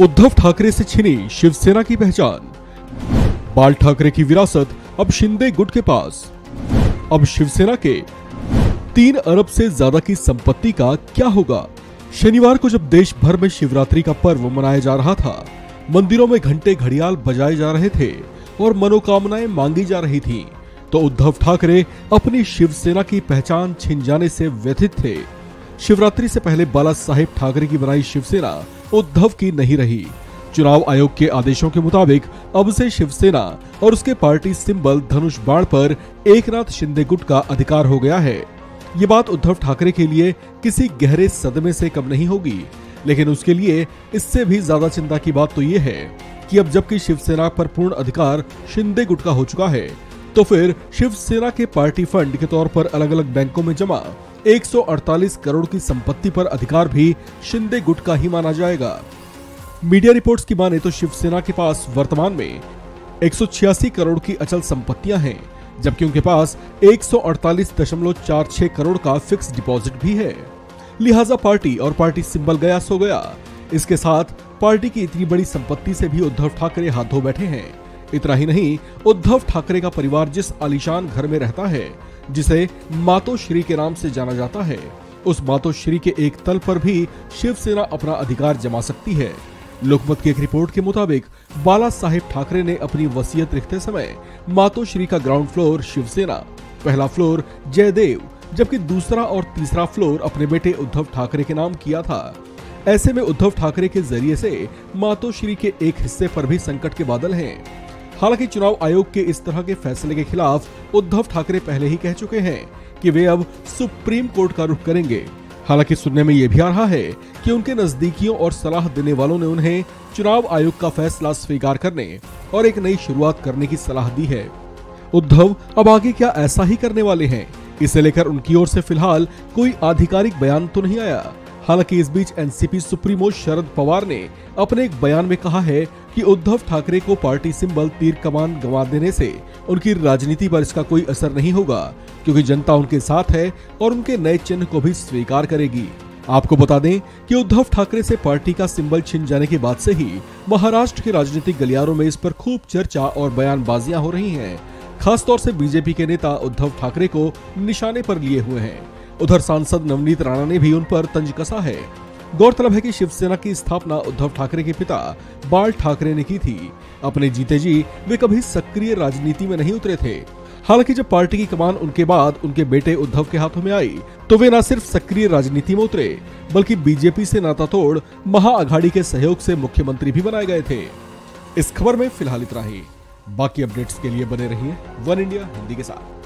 उद्धव ठाकरे से छिनी शिवसेना की पहचान। बाल ठाकरे की विरासत अब शिंदे गुट के पास। अब शिवसेना के 3 अरब से ज्यादा की संपत्ति का क्या होगा? शनिवार को जब देश भर में शिवरात्रि का पर्व मनाया जा रहा था, मंदिरों में घंटे घड़ियाल बजाए जा रहे थे और मनोकामनाएं मांगी जा रही थीं, तो उद्धव ठाकरे अपनी शिवसेना की पहचान छिन जाने से व्यथित थे। शिवरात्रि से पहले बाला साहेब ठाकरे की बनाई शिवसेना उद्धव की नहीं रही। चुनाव आयोग के आदेशों के मुताबिक अब से शिवसेना और उसके पार्टी सिंबल धनुष बाण पर एकनाथ शिंदे गुट का अधिकार हो गया है। ये बात उद्धव ठाकरे के लिए किसी गहरे सदमे से कम नहीं होगी, लेकिन उसके लिए इससे भी ज्यादा चिंता की बात तो ये है कि अब जबकि शिवसेना पर पूर्ण अधिकार शिंदे गुट का हो चुका है, तो फिर शिवसेना के पार्टी फंड के तौर पर अलग अलग बैंकों में जमा 148 करोड़ की संपत्ति पर अधिकार भी शिंदे गुट का ही माना जाएगा। मीडिया रिपोर्ट्स की माने तो शिवसेना के पास वर्तमान में 186 करोड़ की अचल संपत्तियां हैं, जबकि उनके पास 148.46 करोड़ का फिक्स डिपॉजिट भी है। लिहाजा पार्टी और पार्टी सिंबल गया सो गया। इसके साथ पार्टी की इतनी बड़ी संपत्ति से भी उद्धव ठाकरे हाथ धो बैठे हैं। इतना ही नहीं, उद्धव ठाकरे का परिवार जिस आलीशान घर में रहता है, जिसे मातोश्री के नाम से जाना जाता है, उस मातोश्री के एक तल पर भी शिवसेना अपना अधिकार जमा सकती है। लोकमत की एक रिपोर्ट के मुताबिक बाला साहेब ठाकरे ने अपनी वसीयत लिखते समय मातोश्री का ग्राउंड फ्लोर शिवसेना, पहला फ्लोर जयदेव, जबकि दूसरा और तीसरा फ्लोर अपने बेटे उद्धव ठाकरे के नाम किया था। ऐसे में उद्धव ठाकरे के जरिए से मातोश्री के एक हिस्से पर भी संकट के बादल हैं। हालांकि चुनाव आयोग के इस तरह के फैसले के खिलाफ उद्धव ठाकरे पहले ही कह चुके हैं कि वे अब सुप्रीम कोर्ट का रुख करेंगे। हालांकि सुनने में यह भी आ रहा है कि उनके नजदीकियों और सलाह देने वालों ने उन्हें चुनाव आयोग का फैसला स्वीकार करने और एक नई शुरुआत करने की सलाह दी है। उद्धव अब आगे क्या ऐसा ही करने वाले हैं, इसे लेकर उनकी ओर से फिलहाल कोई आधिकारिक बयान तो नहीं आया। हालांकि इस बीच एनसीपी सुप्रीमो शरद पवार ने अपने एक बयान में कहा है कि उद्धव ठाकरे को पार्टी सिंबल तीर कमान गंवा देने से उनकी राजनीति पर इसका कोई असर नहीं होगा, क्योंकि जनता उनके साथ है और उनके नए चिन्ह को भी स्वीकार करेगी। आपको बता दें कि उद्धव ठाकरे से पार्टी का सिंबल छिन जाने के बाद से ही महाराष्ट्र के राजनीतिक गलियारों में इस पर खूब चर्चा और बयानबाजियां हो रही हैं। खासतौर से बीजेपी के नेता उद्धव ठाकरे को निशाने पर लिए हुए हैं। उधर सांसद नवनीत राणा ने भी उन पर तंज कसा है। गौरतलब है कि शिवसेना की स्थापना उद्धव ठाकरे के पिता बाल ठाकरे ने की थी। अपने जीते जी वे कभी सक्रिय राजनीति में नहीं उतरे थे। हालांकि जब पार्टी की कमान उनके बाद उनके बेटे उद्धव के हाथों में आई, तो वे न सिर्फ सक्रिय राजनीति में उतरे, बल्कि बीजेपी से नाता तोड़ महाअघाड़ी के सहयोग से मुख्यमंत्री भी बनाए गए थे। इस खबर में फिलहाल इतना ही। बाकी अपडेट्स के लिए बने रहिए वन इंडिया हिंदी के साथ।